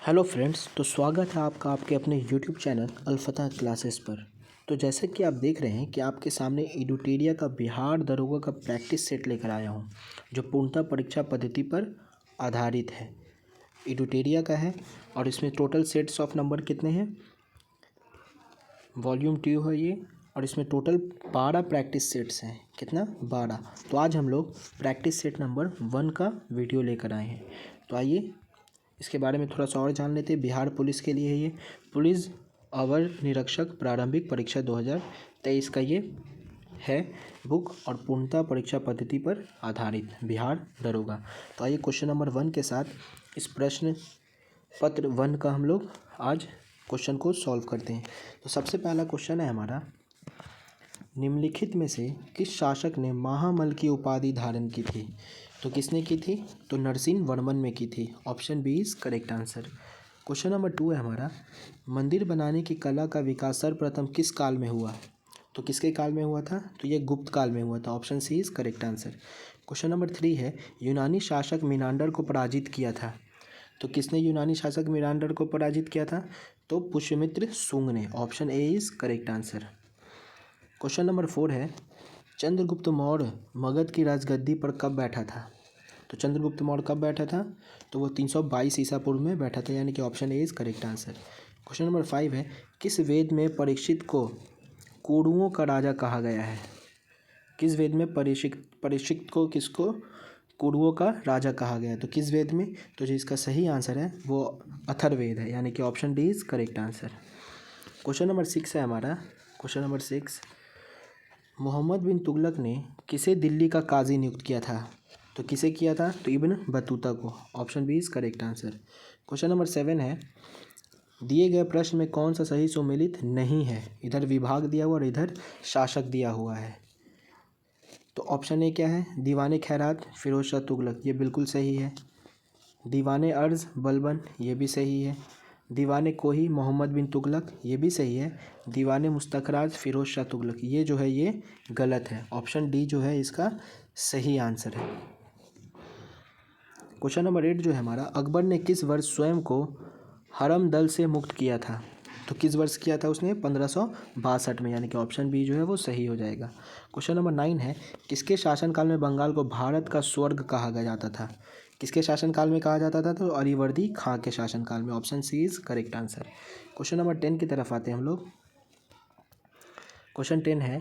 Hello friends, तो स्वागत है आपका आपके अपने यूट्यूब चैनल अलफ़तह क्लासेस पर। तो जैसे कि आप देख रहे हैं कि आपके सामने एडुटेरिया का बिहार दरोगा का प्रैक्टिस सेट लेकर आया हूं, जो पूर्णतः परीक्षा पद्धति पर आधारित है। एडुटेरिया का है और इसमें टोटल सेट्स ऑफ नंबर कितने हैं, वॉल्यूम 2 है ये, और इसमें टोटल 12 प्रैक्टिस सेट्स हैं। कितना? 12। तो आज हम लोग प्रैक्टिस सेट नंबर 1 का वीडियो लेकर आए हैं। तो आइए इसके बारे में थोड़ा सा और जान लेते हैं। बिहार पुलिस के लिए है ये, पुलिस अवर निरीक्षक प्रारंभिक परीक्षा 2023 का ये है बुक, और पूर्णतः परीक्षा पद्धति पर आधारित बिहार दरोगा। तो आइए क्वेश्चन नंबर 1 के साथ इस प्रश्न पत्र 1 का हम लोग आज क्वेश्चन को सॉल्व करते हैं। तो सबसे पहला क्वेश्चन है हमारा, निम्नलिखित में से किस शासक ने महामल की उपाधि धारण की थी? तो किसने की थी? तो नरसिंह वर्मन में की थी। Option B is correct answer. Question number 2 है हमारा, मंदिर बनाने की कला का विकास सर्वप्रथम किस काल में हुआ? तो किसके काल में हुआ था? तो ये गुप्त काल में हुआ था। Option C is correct answer. Question number 3 है, यूनानी शासक मिनांडर को पराजित किया था। तो किसने यूनानी शासक मिनांडर को पराजित किया था? तो पुष्यमित्र शुंग ने। Option A is correct answer. Question number 4 है, चंद्रगुप्त मौर्य मगध की राजगद्दी पर कब बैठा था? तो चंद्रगुप्त मौर्य कब बैठा था? तो वो 322 ईसा पूर्व में बैठा था, यानी कि option A is correct answer. Question number 5 है, किस वेद में परीक्षित को कुरुओं का राजा कहा गया है? किस वेद में परीक्षित को किसको कुरुओं का राजा कहा गया है? तो किस वेद में? तो जिसका सही आंसर है वो अथर्ववेद है, यानी कि option D is correct answer. Question number 6 है हमारा, क्वेश्चन नंबर 6, मोहम्मद बिन तुगलक ने किसे दिल्ली का काजी नियुक्त किया था? तो किसे किया था? तो इब्न बतूता को। Option B is correct answer. Question number 7 है, दिए गए प्रश्न में कौन सा सही सुमेलित नहीं है? इधर विभाग दिया हुआ और इधर शासक दिया हुआ है। तो ऑप्शन ए क्या है? दीवाने खैरात फिरोज शाह तुगलक, ये बिल्कुल सही है। दीवाने अर्ज बलबन, ये भी सही है। दीवाने कोही मोहम्मद बिन तुगलक, ये भी सही है। दीवाने मुस्तखराज फिरोज शाह तुगलक, ये जो है ये गलत है। ऑप्शन डी जो है इसका सही आंसर है। क्वेश्चन नंबर 8 जो है हमारा, अकबर ने किस वर्ष स्वयं को हरम दल से मुक्त किया था? तो किस वर्ष किया था उसने? 1562 में, यानी कि ऑप्शन बी जो है वो सही हो जाएगा। क्वेश्चन नंबर 9 है, किसके शासनकाल में बंगाल को भारत का स्वर्ग कहा जाता था? किसके शासनकाल में कहा जाता था? तो अलीवर्दी खां के शासनकाल में। Option C is correct answer. Question number 10 की तरफ आते हैं हम लोग। क्वेश्चन 10 है,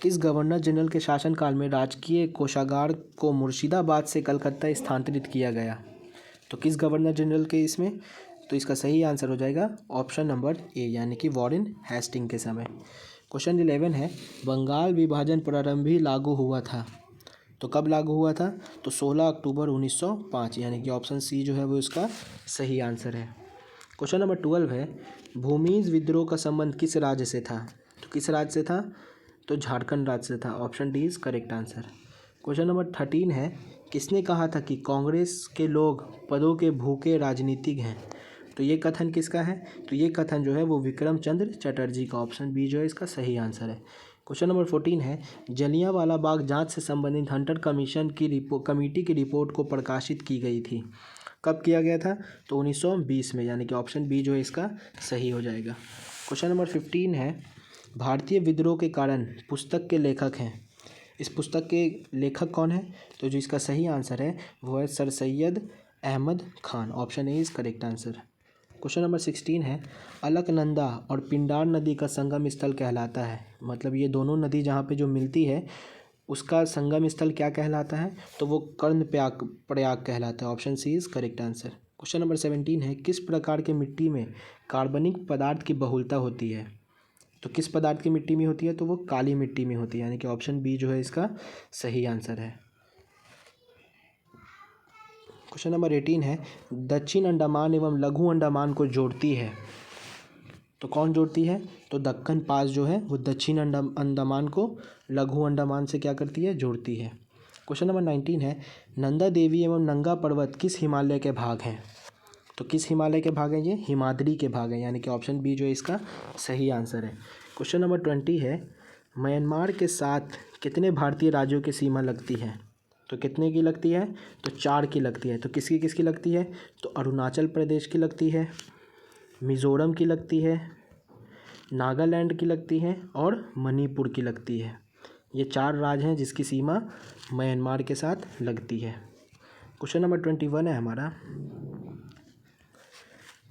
किस गवर्नर जनरल के शासनकाल में राजकीय कोषागार को मुर्शिदाबाद से कलकत्ता स्थानांतरित किया गया? तो किस गवर्नर जनरल के इसमें? तो इसका सही आंसर हो जाएगा ऑप्शन नंबर ए, यानी कि वॉरेन हेस्टिंग के समय। क्वेश्चन 11 है, बंगाल विभाजन प्रारंभ ही लागू हुआ था। तो कब लागू हुआ था? तो 16 अक्टूबर 1905, यानी कि ऑप्शन सी जो है वो इसका सही आंसर है। क्वेश्चन नंबर 12 है, भूमिज विद्रोह का संबंध किस राज्य से था? तो किस राज्य से था? तो झारखंड राज्य से था। Option D is correct answer. Question number 13 है, किसने कहा था कि कांग्रेस के लोग पदों के भूखे राजनीतिक हैं? तो ये कथन किसका है? तो ये कथन जो है वो विक्रम चंद्र चटर्जी का। ऑप्शन बी जो है इसका सही आंसर है। क्वेश्चन नंबर 14 है, जलियांवाला बाग जांच से संबंधित हंटर कमीशन की कमेटी की रिपोर्ट को प्रकाशित की गई थी। कब किया गया था? तो 1920 में, यानी कि ऑप्शन बी जो है इसका सही हो जाएगा। क्वेश्चन नंबर 15 है, भारतीय विद्रोह के कारण पुस्तक के लेखक हैं। इस पुस्तक के लेखक कौन है? तो जो इसका सही आंसर है वो है sir Syed Ahmad Khan. Option A is correct answer. Question number 16 है, अलकनंदा और पिंडार नदी का संगम स्थल कहलाता है। मतलब ये दोनों नदी जहाँ पे जो मिलती है उसका संगम स्थल क्या कहलाता है? तो वो कर्ण प्रयाग कहलाता है। Option C is correct answer. Question number 17 है, किस प्रकार के मिट्टी में कार्बनिक पदार्थ की बहुलता होती है? तो किस पदार्थ की मिट्टी में होती है? तो वो काली मिट्टी में होती है, यानी कि ऑप्शन बी जो है इसका सही आंसर है। क्वेश्चन नंबर 18 है, दक्षिण अंडमान एवं लघु अंडमान को जोड़ती है। तो कौन जोड़ती है? तो दक्कन पास जो है वो दक्षिण अंडमान को लघु अंडमान से क्या करती है? जोड़ती है। क्वेश्चन नंबर 19 है, नंदा देवी एवं नंगा पर्वत किस हिमालय के भाग हैं? तो किस हिमालय के भाग हैं ये? हिमाद्री के भाग हैं, यानी कि ऑप्शन बी जो है इसका सही आंसर है। क्वेश्चन नंबर 20 है, म्यांमार के साथ कितने भारतीय राज्यों की सीमा लगती है? तो कितने की लगती है? तो 4 की लगती है। तो किसकी किसकी लगती है? तो अरुणाचल प्रदेश की लगती है, मिज़ोरम की लगती है, नागालैंड की लगती है और मणिपुर की लगती है। ये 4 राज्य हैं जिसकी सीमा म्यांमार के साथ लगती है। क्वेश्चन नंबर 21 है हमारा,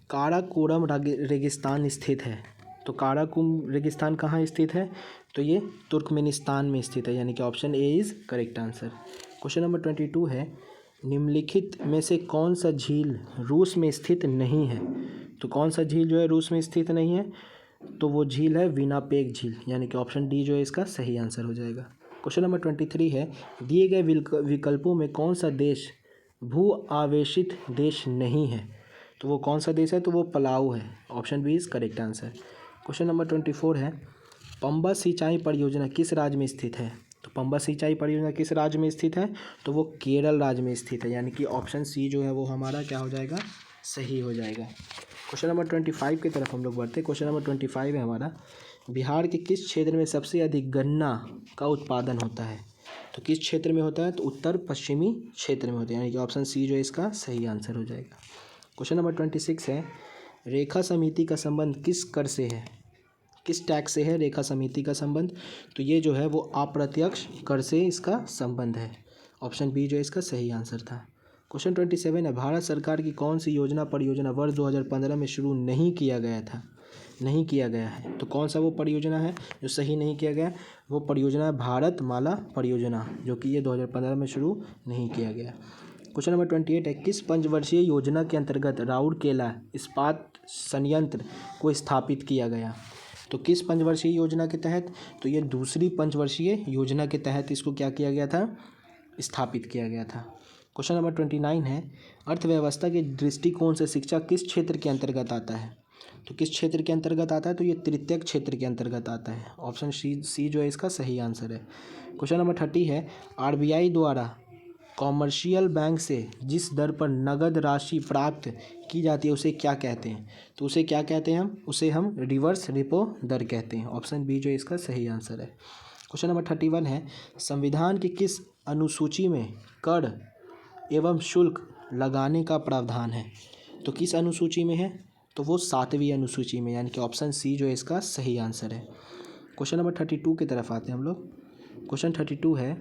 काराकोरम रेगिस्तान स्थित है। तो काराकोरम रेगिस्तान कहाँ स्थित है? तो ये तुर्कमेनिस्तान में स्थित है, यानी कि option A is correct answer. Question number 22 है, निम्नलिखित में से कौन सा झील रूस में स्थित नहीं है? तो कौन सा झील जो है रूस में स्थित नहीं है? तो वो झील है विनापेग झील, यानी कि ऑप्शन डी जो है इसका सही आंसर हो जाएगा। क्वेश्चन नंबर 23 है, दिए गए विकल्पों में कौन सा देश भू आवेशित देश नहीं है? तो वो कौन सा देश है? तो वो पलाऊ है, option B is correct answer. Question number 24 है, पंबा सिंचाई परियोजना किस राज्य में स्थित है? तो पंबा सिंचाई परियोजना किस राज्य में स्थित है? तो वो केरल राज्य में स्थित है, यानी कि ऑप्शन सी जो है वो हमारा क्या हो जाएगा? सही हो जाएगा। क्वेश्चन नंबर 25 की तरफ हम लोग बढ़ते हैं। क्वेश्चन नंबर 25 है हमारा, बिहार के किस क्षेत्र में सबसे अधिक गन्ना का उत्पादन होता है? तो किस क्षेत्र में होता है? तो उत्तर पश्चिमी क्षेत्र में होता है, यानी कि ऑप्शन सी जो है इसका सही आंसर हो जाएगा। क्वेश्चन नंबर 26 है, रेखा समिति का संबंध किस कर से है? किस टैक्स से है रेखा समिति का संबंध? तो ये जो है वो अप्रत्यक्ष कर से इसका संबंध है, ऑप्शन बी जो है इसका सही आंसर था। क्वेश्चन 27 है, भारत सरकार की कौन सी परियोजना वर्ष 2015 में शुरू नहीं किया गया है? तो कौन सा वो परियोजना है जो सही नहीं किया गया? वो परियोजना है भारत माला परियोजना, जो कि ये 2015 में शुरू नहीं किया गया। क्वेश्चन नंबर 28 है, किस पंचवर्षीय योजना के अंतर्गत राउरकेला इस्पात संयंत्र को स्थापित किया गया? तो किस पंचवर्षीय योजना के तहत? तो ये दूसरी पंचवर्षीय योजना के तहत इसको क्या किया गया था? स्थापित किया गया था। क्वेश्चन नंबर 29 है, अर्थव्यवस्था के दृष्टिकोण से शिक्षा किस क्षेत्र के अंतर्गत आता है? तो किस क्षेत्र के अंतर्गत आता है? तो ये तृतीयक क्षेत्र के अंतर्गत आता है, ऑप्शन सी जो है इसका सही आंसर है। क्वेश्चन नंबर 30 है, आरबीआई द्वारा कॉमर्शियल बैंक से जिस दर पर नगद राशि प्राप्त की जाती है उसे क्या कहते हैं? तो उसे क्या कहते हैं? उसे हम रिवर्स रेपो दर कहते हैं, ऑप्शन बी जो इसका सही आंसर है। क्वेश्चन नंबर 31 है, संविधान की किस अनुसूची में कर एवं शुल्क लगाने का प्रावधान है? तो किस अनुसूची में है? तो वो 7वीं अनुसूची में, यानी कि ऑप्शन सी जो है इसका सही आंसर है। क्वेश्चन नंबर 32 की तरफ आते हैं हम लोग। क्वेश्चन 32 है,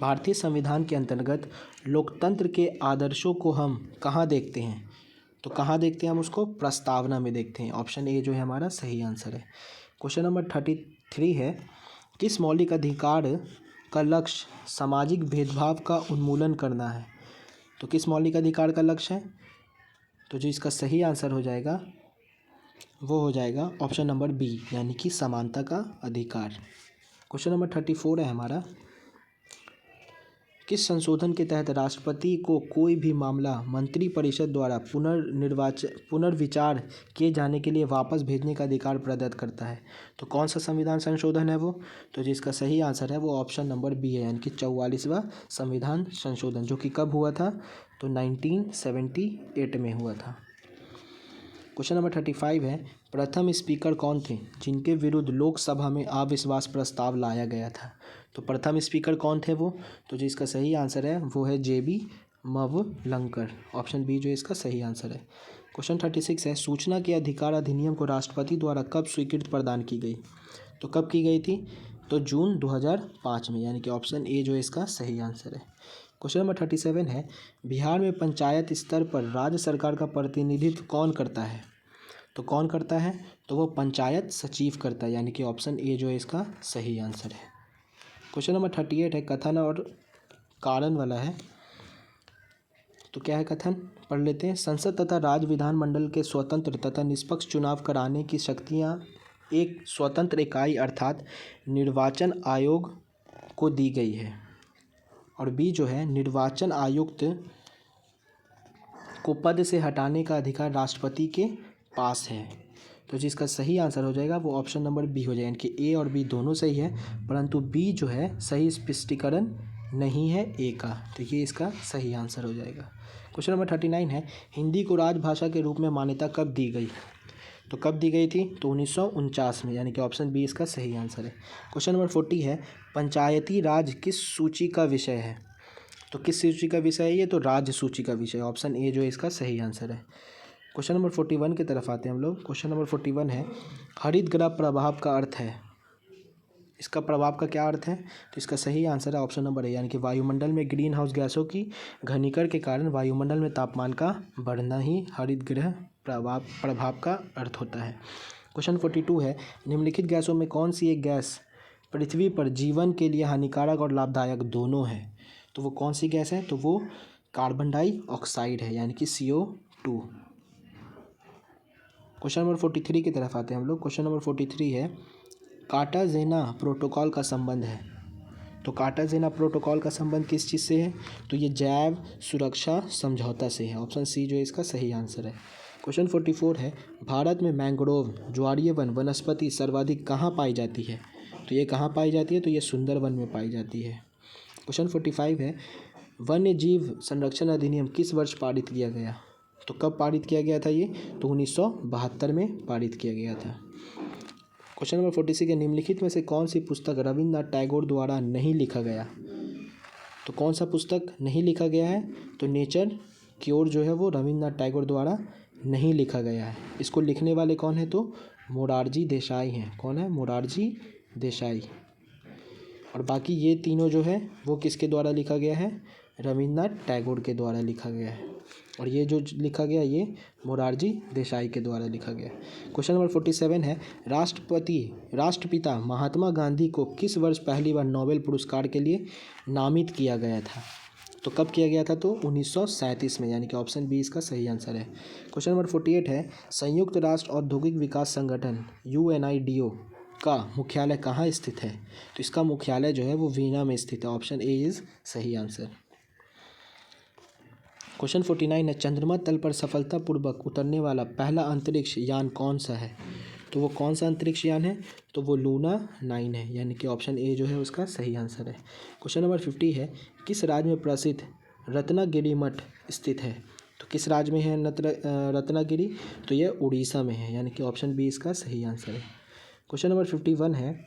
भारतीय संविधान के अंतर्गत लोकतंत्र के आदर्शों को हम कहाँ देखते हैं? तो कहाँ देखते हैं हम उसको? प्रस्तावना में देखते हैं, ऑप्शन ए जो है हमारा सही आंसर है। क्वेश्चन नंबर 33 है, किस मौलिक अधिकार का लक्ष्य सामाजिक भेदभाव का उन्मूलन करना है? तो किस मौलिक अधिकार का लक्ष्य है? तो जो इसका सही आंसर हो जाएगा वो हो जाएगा ऑप्शन नंबर बी, यानी कि समानता का अधिकार। क्वेश्चन नंबर 34 है हमारा, किस संशोधन के तहत राष्ट्रपति को कोई भी मामला मंत्रिपरिषद द्वारा पुनर्विचार किए जाने के लिए वापस भेजने का अधिकार प्रदत्त करता है? तो कौन सा संविधान संशोधन है वो? तो जिसका सही आंसर है वो ऑप्शन नंबर बी है, यानी कि 44वां संविधान संशोधन, जो कि कब हुआ था? तो 1978 में हुआ था। क्वेश्चन नंबर 35 है, प्रथम स्पीकर कौन थे जिनके विरुद्ध लोकसभा में अविश्वास प्रस्ताव लाया गया था? तो प्रथम स्पीकर कौन थे वो? तो जो इसका सही आंसर है वो है JB मवलंकर, ऑप्शन बी जो इसका सही आंसर है। क्वेश्चन 36 है, सूचना के अधिकार अधिनियम को राष्ट्रपति द्वारा कब स्वीकृति प्रदान की गई? तो कब की गई थी? तो जून 2005 में, यानी कि ऑप्शन ए जो इसका सही आंसर है। क्वेश्चन नंबर 37 है, बिहार में पंचायत स्तर पर राज्य सरकार का प्रतिनिधित्व कौन करता है? तो कौन करता है? तो वो पंचायत सचिव करता है, यानी कि ऑप्शन ए जो है इसका सही आंसर है। क्वेश्चन नंबर 38 है, कथन और कारण वाला है। तो क्या है कथन? पढ़ लेते हैं। संसद तथा राज्य विधानमंडल के स्वतंत्र तथा निष्पक्ष चुनाव कराने की शक्तियाँ एक स्वतंत्र इकाई अर्थात निर्वाचन आयोग को दी गई है। और बी जो है, निर्वाचन आयुक्त को पद से हटाने का अधिकार राष्ट्रपति के पास है। तो जिसका सही आंसर हो जाएगा वो ऑप्शन नंबर बी हो जाएगा, यानी कि ए और बी दोनों सही है, परंतु बी जो है सही स्पष्टीकरण नहीं है ए का, तो ये इसका सही आंसर हो जाएगा। क्वेश्चन नंबर 39 है, हिंदी को राजभाषा के रूप में मान्यता कब दी गई? तो कब दी गई थी? तो 1949 में, यानी कि ऑप्शन बी इसका सही आंसर है। क्वेश्चन नंबर 40 है, पंचायती राज किस सूची का विषय है? तो किस सूची का विषय है ये? तो राज्य सूची का विषय। ऑप्शन ए जो है इसका सही आंसर है। क्वेश्चन नंबर 41 की तरफ आते हैं हम लोग। क्वेश्चन नंबर 41 है, हरित गृह प्रभाव का अर्थ है, इसका प्रभाव का क्या अर्थ है? तो इसका सही आंसर है ऑप्शन नंबर ए, यानी कि वायुमंडल में ग्रीन हाउस गैसों की घनीकरण के कारण वायुमंडल में तापमान का बढ़ना ही हरित गृह प्रभाव का अर्थ होता है। क्वेश्चन 42 है, निम्नलिखित गैसों में कौन सी एक गैस पृथ्वी पर जीवन के लिए हानिकारक और लाभदायक दोनों है? तो वो कौन सी गैस है? तो वो कार्बन डाइऑक्साइड है, यानी कि CO2। क्वेश्चन नंबर 43 की तरफ आते हैं हम लोग। क्वेश्चन नंबर 43 है, कार्टाजेना प्रोटोकॉल का संबंध है। तो कार्टाजेना प्रोटोकॉल का संबंध किस चीज़ से है? तो ये जैव सुरक्षा समझौता से है। ऑप्शन सी जो है इसका सही आंसर है। क्वेश्चन 44 है, भारत में मैंग्रोव ज्वारीय वन वनस्पति सर्वाधिक कहाँ पाई जाती है? तो ये कहाँ पाई जाती है? तो ये सुंदरवन में पाई जाती है। क्वेश्चन 45 है, वन्य जीव संरक्षण अधिनियम किस वर्ष पारित किया गया? तो कब पारित किया गया था ये? तो 1972 में पारित किया गया था। क्वेश्चन नंबर 46 है, निम्नलिखित में से कौन सी पुस्तक रविन्द्रनाथ टैगोर द्वारा नहीं लिखा गया? तो कौन सा पुस्तक नहीं लिखा गया है? तो नेचर की ओर जो है वो रविन्द्रनाथ टैगोर द्वारा नहीं लिखा गया है। इसको लिखने वाले कौन है? तो मोरारजी देसाई हैं। कौन है? मोरारजी देसाई। और बाकी ये तीनों जो है वो किसके द्वारा लिखा गया है? रविन्द्रनाथ टैगोर के द्वारा लिखा गया है। और ये जो लिखा गया ये मोरारजी देसाई के द्वारा लिखा गया। क्वेश्चन नंबर 47 है, राष्ट्रपिता महात्मा गांधी को किस वर्ष पहली बार नोबेल पुरस्कार के लिए नामित किया गया था? तो कब किया गया था? तो 1937 में, यानी कि ऑप्शन बी इसका सही आंसर है। क्वेश्चन नंबर 48 है, संयुक्त राष्ट्र औद्योगिक विकास संगठन UNIDO का मुख्यालय कहाँ स्थित है? तो इसका मुख्यालय जो है वो वीना में स्थित है। ऑप्शन ए इज सही आंसर। क्वेश्चन 49 है, चंद्रमा तल पर सफलतापूर्वक उतरने वाला पहला अंतरिक्ष यान कौन सा है? तो वो कौन सा अंतरिक्ष यान है? तो वो लूना 9 है, यानी कि ऑप्शन ए जो है उसका सही आंसर है। क्वेश्चन नंबर 50 है, किस राज्य में प्रसिद्ध रत्नागिरी मठ स्थित है? तो किस राज्य में है रत्नागिरी? तो यह उड़ीसा में है, यानी कि ऑप्शन बी इसका सही आंसर है। क्वेश्चन नंबर 51 है,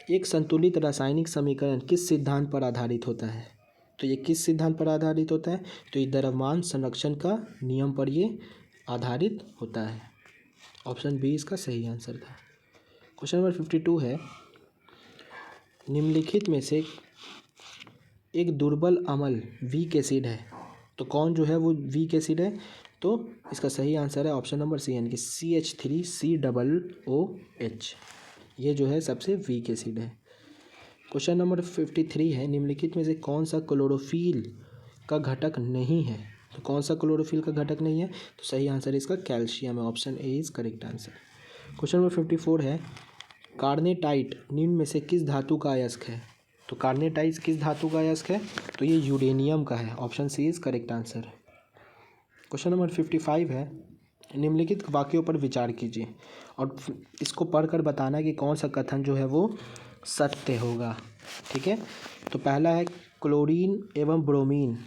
एक संतुलित रासायनिक समीकरण किस सिद्धांत पर आधारित होता है? तो ये किस सिद्धांत पर आधारित होता है? तो ये द्रव्यमान संरक्षण का नियम पर ये आधारित होता है। ऑप्शन बी इसका सही आंसर था। क्वेश्चन नंबर 52 है, निम्नलिखित में से एक दुर्बल अम्ल वीक एसिड है। तो कौन जो है वो वीक एसिड है? तो इसका सही आंसर है ऑप्शन नंबर सी, यानी कि CH3COOH। ये जो है सबसे वीक एसिड है। क्वेश्चन नंबर 53 है, निम्नलिखित में से कौन सा क्लोरोफिल का घटक नहीं है? तो कौन सा क्लोरोफिल का घटक नहीं है? तो सही आंसर इसका कैल्शियम है। Option A is correct answer. Question number 54 है, कार्नेटाइट निम्न में से किस धातु का अयस्क है? तो कार्नेटाइट किस धातु का अयस्क है? तो ये यूरेनियम का है। Option C is correct answer. Question number 55 है, निम्नलिखित वाक्यों पर विचार कीजिए और इसको पढ़कर बताना कि कौन सा कथन जो है वो सत्य होगा। ठीक है, तो पहला है, क्लोरीन एवं ब्रोमीन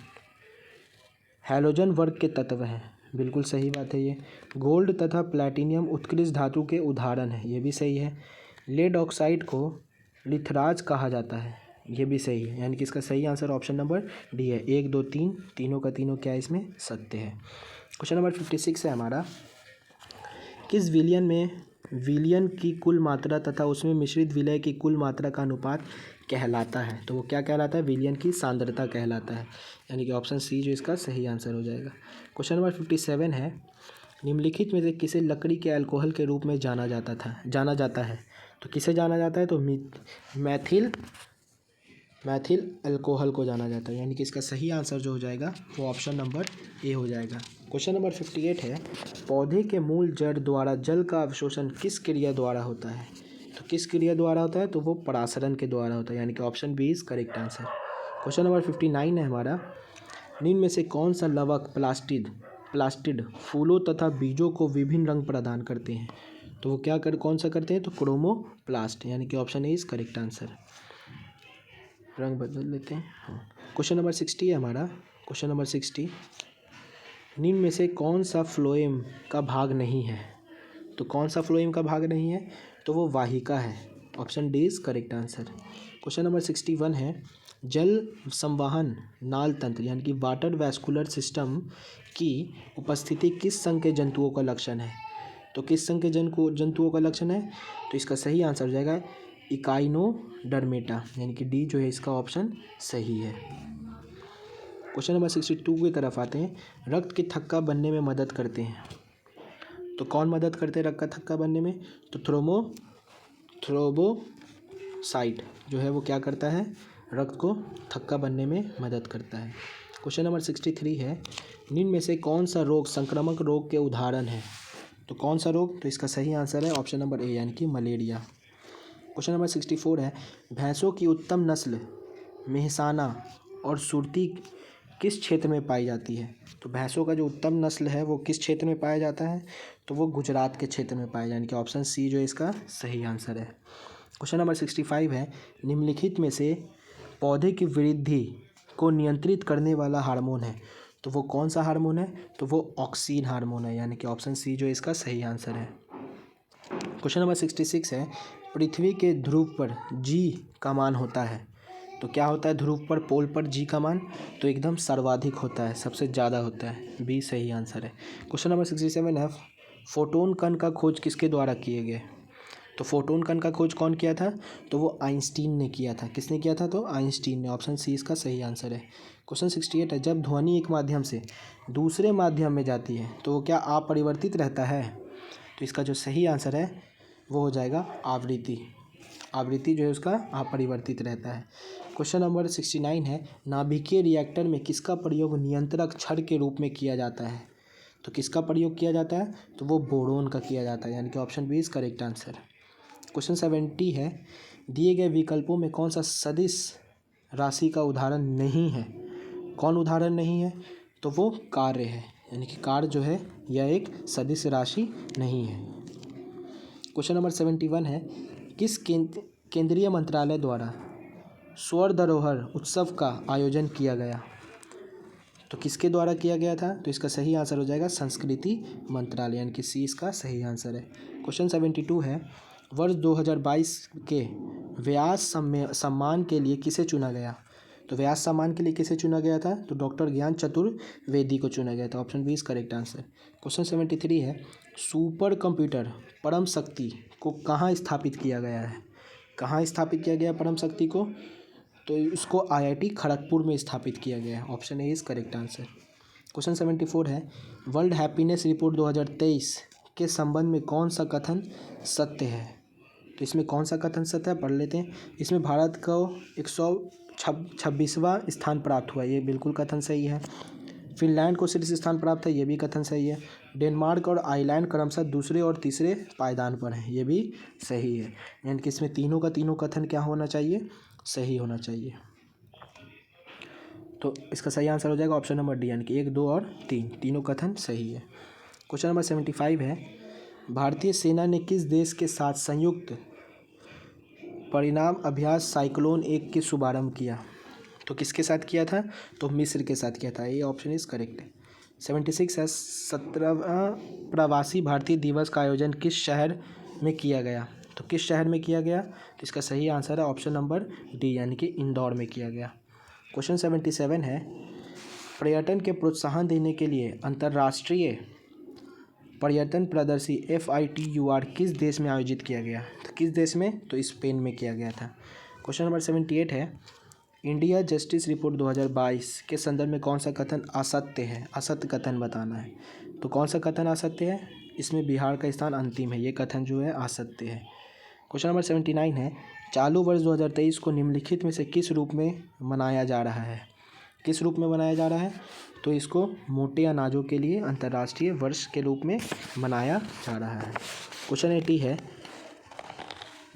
हैलोजन वर्ग के तत्व हैं। बिल्कुल सही बात है ये। गोल्ड तथा प्लैटिनियम उत्कृष्ट धातु के उदाहरण हैं। ये भी सही है। लेड ऑक्साइड को लिथराज कहा जाता है। ये भी सही है, यानी कि इसका सही आंसर ऑप्शन नंबर डी है। 1 2 3 तीनों का तीनों क्या इसमें सत्य है। क्वेश्चन नंबर 56 है हमारा, किस विलयन में विलयन की कुल मात्रा तथा उसमें मिश्रित विलय की कुल मात्रा का अनुपात कहलाता है? तो वो क्या कहलाता है? विलयन की सांद्रता कहलाता है, यानी कि ऑप्शन सी जो इसका सही आंसर हो जाएगा। क्वेश्चन नंबर 57 है, निम्नलिखित में से किसे लकड़ी के अल्कोहल के रूप में जाना जाता है? तो किसे जाना जाता है? तो मैथिल अल्कोहल को जाना जाता है, यानी कि इसका सही आंसर जो हो जाएगा वो ऑप्शन नंबर ए हो जाएगा। क्वेश्चन नंबर 58 है, पौधे के मूल जड़ द्वारा जल का अवशोषण किस क्रिया द्वारा होता है? तो किस क्रिया द्वारा होता है? तो वो परासरण के द्वारा होता है, यानी कि option B is correct answer. Question number 59 है हमारा, निम्न में से कौन सा लवक प्लास्टिड फूलों तथा बीजों को विभिन्न रंग प्रदान करते हैं? तो वो कौन सा करते हैं? तो क्रोमोप्लास्ट, यानी कि option A is correct answer. रंग बदल लेते हैं। हाँ, क्वेश्चन नंबर 60 है हमारा। क्वेश्चन नंबर 60, निम्न में से कौन सा फ्लोएम का भाग नहीं है? तो कौन सा फ्लोएम का भाग नहीं है, तो वो वाहिका है। Option D is correct answer. Question number 61 है, जल संवहन नाल तंत्र यानी कि वाटर वैस्कुलर सिस्टम की उपस्थिति किस संघ के जंतुओं का लक्षण है। तो किस संघ के जंतुओं का लक्षण है, तो इसका सही आंसर हो जाएगा इकाइनोडर्मेटा, यानी कि डी जो है इसका ऑप्शन सही है। क्वेश्चन नंबर 62 की तरफ आते हैं, रक्त के थक्का बनने में मदद करते हैं। तो कौन मदद करते हैं रक्त का थक्का बनने में, तो थ्रोम्बोसाइट जो है वो क्या करता है, रक्त को थक्का बनने में मदद करता है। क्वेश्चन नंबर 63 है, निम्न में से कौन सा रोग संक्रामक रोग के उदाहरण है। तो कौन सा रोग, तो इसका सही आंसर है ऑप्शन नंबर ए यानी कि मलेरिया। क्वेश्चन नंबर 64 है, भैंसों की उत्तम नस्ल मेहसाना और सुरती किस क्षेत्र में पाई जाती है। तो भैंसों का जो उत्तम नस्ल है वो किस क्षेत्र में पाया जाता है, तो वो गुजरात के क्षेत्र में पाया, यानी कि ऑप्शन सी जो है इसका सही आंसर है। क्वेश्चन नंबर 65 है, निम्नलिखित में से पौधे की वृद्धि को नियंत्रित करने वाला हार्मोन है। तो वो कौन सा हार्मोन है, तो वो ऑक्सीन हार्मोन है, यानी कि ऑप्शन सी जो इसका सही आंसर है। क्वेश्चन नंबर 66 है, पृथ्वी के ध्रुव पर जी का मान होता है। तो क्या होता है ध्रुव पर, पोल पर जी का मान, तो एकदम सर्वाधिक होता है, सबसे ज़्यादा होता है, बी सही आंसर है। क्वेश्चन नंबर 67 है, फोटोन कण का खोज किसके द्वारा किए गए। तो फोटोन कण का खोज कौन किया था, तो वो आइंस्टीन ने किया था। किसने किया था, तो आइंस्टीन ने, ऑप्शन सी इसका सही आंसर है। क्वेश्चन 68 है, जब ध्वनि एक माध्यम से दूसरे माध्यम में जाती है तो वो क्या अपरिवर्तित रहता है। तो इसका जो सही आंसर है वो हो जाएगा आवृत्ति। आवृत्ति जो है उसका अपरिवर्तित रहता है। क्वेश्चन नंबर 69 है, नाभिकीय रिएक्टर में किसका प्रयोग नियंत्रक छड़ के रूप में किया जाता है। तो किसका प्रयोग किया जाता है, तो वो बोरोन का किया जाता है, यानी कि option B is correct answer. Question 70 है, दिए गए विकल्पों में कौन सा सदिश राशि का उदाहरण नहीं है। कौन उदाहरण नहीं है, तो वो कार्य है, यानी कि कार्य जो है यह एक सदिश राशि नहीं है। क्वेश्चन नंबर 71 है, किस केंद्रीय मंत्रालय द्वारा स्वर्ण धरोहर उत्सव का आयोजन किया गया। तो किसके द्वारा किया गया था, तो इसका सही आंसर हो जाएगा संस्कृति मंत्रालय, यानी कि सी इसका सही आंसर है। क्वेश्चन 72 है, वर्ष 2022 के व्यास सम्मान के लिए किसे चुना गया। तो व्यास सम्मान के लिए किसे चुना गया था, तो डॉक्टर ज्ञान चतुर्वेदी को चुना गया था, option B is correct answer. Question 73 है, सुपर कंप्यूटर परम शक्ति को कहाँ स्थापित किया गया है। कहाँ स्थापित किया गया परम शक्ति को, तो इसको IIT खड़गपुर में स्थापित किया गया है, option A is correct answer. Question 74 है, वर्ल्ड हैप्पीनेस रिपोर्ट 2023 के संबंध में कौन सा कथन सत्य है। तो इसमें कौन सा कथन सत्य है, पढ़ लेते हैं। इसमें भारत को 126वां स्थान प्राप्त हुआ, ये बिल्कुल कथन सही है। फिनलैंड को शीर्ष स्थान प्राप्त है, ये भी कथन सही है। डेनमार्क और आइलैंड क्रमशः दूसरे और तीसरे पायदान पर हैं, ये भी सही है। यानी कि इसमें तीनों का तीनों कथन क्या होना चाहिए, सही होना चाहिए। तो इसका सही आंसर हो जाएगा ऑप्शन नंबर डी, यानी कि 1, 2 और 3 तीनों कथन सही है। क्वेश्चन नंबर 75 है, भारतीय सेना ने किस देश के साथ संयुक्त परिणाम अभ्यास साइक्लोन 1 की शुभारंभ किया। तो किसके साथ किया था, तो मिस्र के साथ किया था, ये ऑप्शन इज करेक्ट है। 76 है, 17वां प्रवासी भारतीय दिवस का आयोजन किस शहर में किया गया। तो किस शहर में किया गया, तो इसका सही आंसर है ऑप्शन नंबर डी, यानी कि इंदौर में किया गया। क्वेश्चन 77 है, पर्यटन के प्रोत्साहन देने के लिए अंतर्राष्ट्रीय पर्यटन प्रदर्शनी FITUR किस देश में आयोजित किया गया। तो किस देश में, तो स्पेन में किया गया था। क्वेश्चन नंबर 78 है, इंडिया जस्टिस रिपोर्ट 2022 के संदर्भ में कौन सा कथन असत्य है, असत्य कथन बताना है। तो कौन सा कथन असत्य है, इसमें बिहार का स्थान अंतिम है, ये कथन जो है असत्य है। क्वेश्चन नंबर 79 है, चालू वर्ष 2023 को निम्नलिखित में से किस रूप में मनाया जा रहा है। किस रूप में मनाया जा रहा है, तो इसको मोटे अनाजों के लिए अंतर्राष्ट्रीय वर्ष के रूप में मनाया जा रहा है। क्वेश्चन 80 है,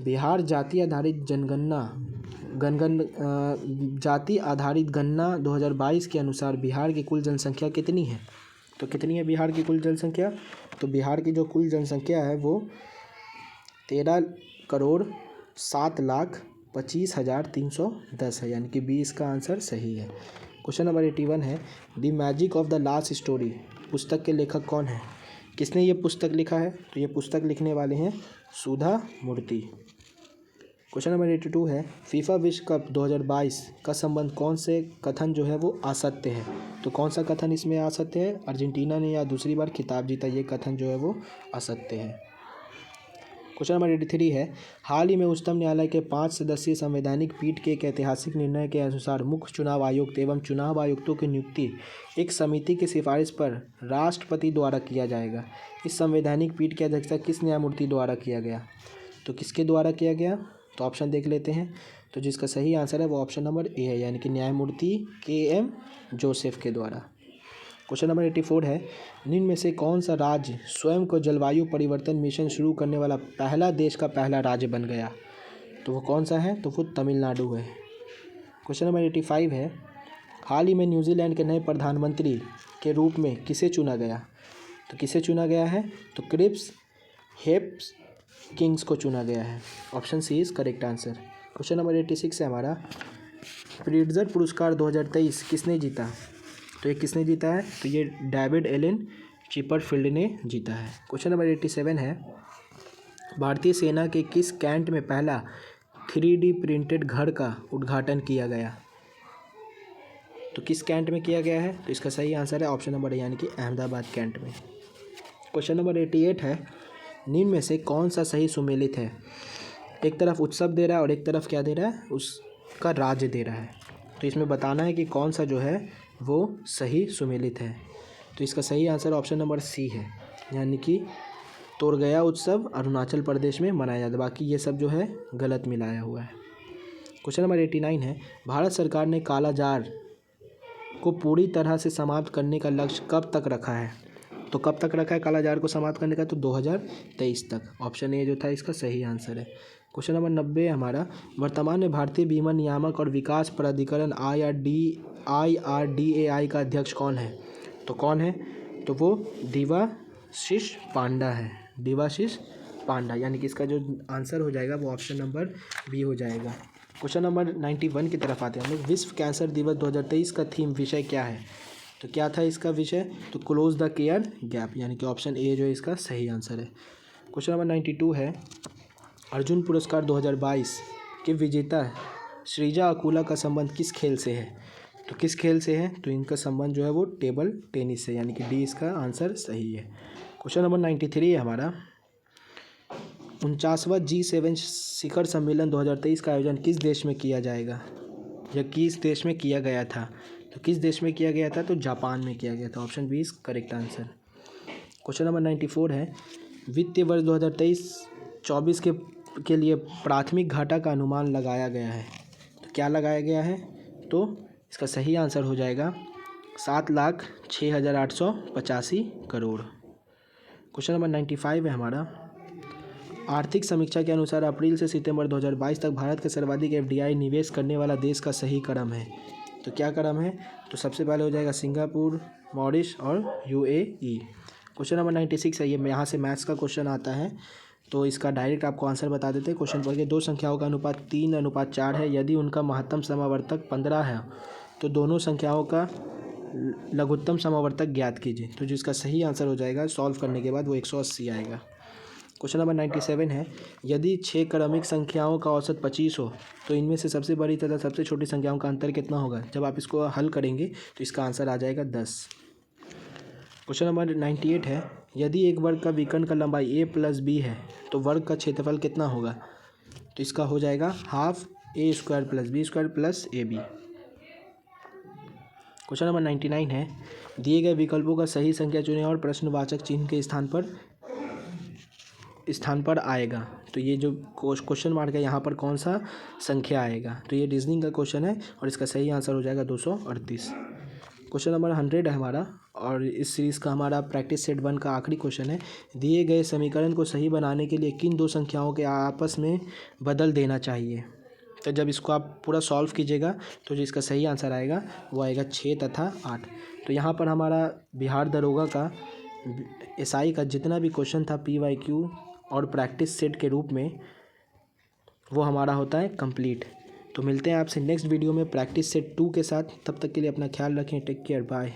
बिहार जाति आधारित जाति आधारित गणना 2022 के अनुसार बिहार की कुल जनसंख्या कितनी है। तो कितनी है बिहार की कुल जनसंख्या, तो बिहार की जो कुल जनसंख्या है वो 13,07,25,310 है, यानी कि बी इसका आंसर सही है। क्वेश्चन नंबर 81 है, the magic of the last story पुस्तक के लेखक कौन है। किसने ये पुस्तक लिखा है? तो ये पुस्तक लिखने वाले हैं सुधा मूर्ति। क्वेश्चन नंबर 82 है, फीफा विश्व कप 2022 का संबंध कौन से कथन जो है वो असत्य है? तो कौन सा कथन इसमें असत्य है? अर्जेंटीना ने या दूसरी बार खिताब जीता, ये कथन जो है वो असत्य है। क्वेश्चन नंबर 83 है, हाल ही में उच्चतम न्यायालय के 5 सदस्यीय संवैधानिक पीठ के एक ऐतिहासिक निर्णय के अनुसार मुख्य चुनाव आयुक्त एवं चुनाव आयुक्तों की नियुक्ति एक समिति की सिफारिश पर राष्ट्रपति द्वारा किया जाएगा। इस संवैधानिक पीठ की अध्यक्षता किस न्यायमूर्ति द्वारा किया गया? तो किसके द्वारा किया गया? तो ऑप्शन देख लेते हैं। तो जिसका सही आंसर है वो ऑप्शन नंबर ए है, यानी कि न्यायमूर्ति KM जोसेफ के द्वारा। क्वेश्चन नंबर 84 है, निम्न में से कौन सा राज्य स्वयं को जलवायु परिवर्तन मिशन शुरू करने वाला पहला देश का पहला राज्य बन गया? तो वो कौन सा है? तो वो तमिलनाडु है। क्वेश्चन नंबर 85 है, हाल ही में न्यूजीलैंड के नए प्रधानमंत्री के रूप में किसे चुना गया? तो किसे चुना गया है? तो क्रिप्स हेप्स किंग्स को चुना गया है। Option C is correct answer. Question number 86 है हमारा, प्रिट्जर पुरस्कार 2023 किसने जीता? तो ये किसने जीता है? तो ये डेविड एलन चिपरफील्ड ने जीता है। क्वेश्चन नंबर 87 है, भारतीय सेना के किस कैंट में पहला 3D प्रिंटेड घर का उद्घाटन किया गया? तो किस कैंट में किया गया है? तो इसका सही आंसर है ऑप्शन नंबर ए, यानी कि अहमदाबाद कैंट में। क्वेश्चन नंबर 88 है, निम्न में से कौन सा सही सुमेलित है? एक तरफ उत्सव दे रहा है और एक तरफ क्या दे रहा है? उसका राज्य दे रहा है। तो इसमें बताना है कि कौन सा जो है वो सही सुमेलित है। तो इसका सही आंसर ऑप्शन नंबर सी है, यानी कि तोरगया उत्सव अरुणाचल प्रदेश में मनाया जाता है। बाकी ये सब जो है गलत मिलाया हुआ है। क्वेश्चन नंबर 89 है, भारत सरकार ने कालाजार को पूरी तरह से समाप्त करने का लक्ष्य कब तक रखा है? तो कब तक रखा है कालाजार को समाप्त करने का? तो 2023 तक। ऑप्शन ए जो था इसका सही आंसर है। क्वेश्चन नंबर 90 हमारा, वर्तमान में भारतीय बीमा नियामक और विकास प्राधिकरण IRDAI का अध्यक्ष कौन है? तो कौन है? तो वो देवाशीष पांडा है। देवाशीष पांडा, यानी कि इसका जो आंसर हो जाएगा वो ऑप्शन नंबर बी हो जाएगा। क्वेश्चन नंबर 91 की तरफ आते हैं हम लोग। विश्व कैंसर दिवस 2023 का थीम विषय क्या है? तो क्या था इसका विषय? तो क्लोज द केयर गैप, यानी कि ऑप्शन ए जो है इसका सही आंसर है। क्वेश्चन नंबर 92 है, अर्जुन पुरस्कार 2022 के विजेता श्रीजा अकुला का संबंध किस खेल से है? तो किस खेल से है? तो इनका संबंध जो है वो टेबल टेनिस से, यानी कि डी इसका आंसर सही है। क्वेश्चन नंबर 93 है हमारा, 49वां G7 शिखर सम्मेलन 2023 का आयोजन किस देश में किया जाएगा या किस देश में किया गया था? तो किस देश में किया गया था? तो जापान में किया गया था। Option B is correct answer. Question number 94 है, वित्तीय वर्ष 2023-24 के लिए प्राथमिक घाटा का अनुमान लगाया गया है। तो क्या लगाया गया है? तो इसका सही आंसर हो जाएगा 7,06,885 करोड़। क्वेश्चन नंबर 95 है हमारा, आर्थिक समीक्षा के अनुसार अप्रैल से सितंबर 2022 तक भारत के सर्वाधिक FDI निवेश करने वाला देश का सही क्रम है। तो क्या क्रम है? तो सबसे पहले हो जाएगा सिंगापुर, मॉरिशस और UAE। क्वेश्चन नंबर 96 है, ये यहाँ से मैथ्स का क्वेश्चन आता है, तो इसका डायरेक्ट आपको आंसर बता देते हैं। क्वेश्चन पढ़ के, दो संख्याओं का अनुपात 3:4 है, यदि उनका महत्तम समावर्तक 15 है तो दोनों संख्याओं का लघुत्तम समावर्तक ज्ञात कीजिए। तो जिसका सही आंसर हो जाएगा सॉल्व करने के बाद वो 180 आएगा। क्वेश्चन नंबर 97 है, यदि 6 क्रमिक संख्याओं का औसत 25 हो तो इनमें से सबसे बड़ी तथा सबसे छोटी संख्याओं का अंतर कितना होगा? जब आप इसको हल करेंगे तो इसका आंसर आ जाएगा 10। क्वेश्चन नंबर 98 है, यदि एक वर्ग का विकर्ण का लंबाई a+b है तो वर्ग का क्षेत्रफल कितना होगा? तो इसका हो जाएगा ½ a² + b² + ab। Question number 99 है, दिए गए विकल्पों का सही संख्या चुनें और प्रश्नवाचक चिन्ह के स्थान पर आएगा। तो ये जो क्वेश्चन मार्क है यहाँ पर कौन सा संख्या आएगा? तो ये रीजनिंग का क्वेश्चन है और इसका सही आंसर हो जाएगा 238। क्वेश्चन नंबर 100 है हमारा, और इस सीरीज़ का हमारा प्रैक्टिस सेट 1 का आखिरी क्वेश्चन है, दिए गए समीकरण को सही बनाने के लिए किन दो संख्याओं के आपस में बदल देना चाहिए? तो जब इसको आप पूरा सॉल्व कीजिएगा तो जो इसका सही आंसर आएगा वो आएगा 6 तथा 8। तो यहाँ पर हमारा बिहार दरोगा का SI का जितना भी क्वेश्चन था PYQ और प्रैक्टिस सेट के रूप में वो हमारा होता है कंप्लीट। तो मिलते हैं आपसे नेक्स्ट वीडियो में प्रैक्टिस सेट 2 के साथ। तब तक के लिए अपना ख्याल रखें। Take care, bye.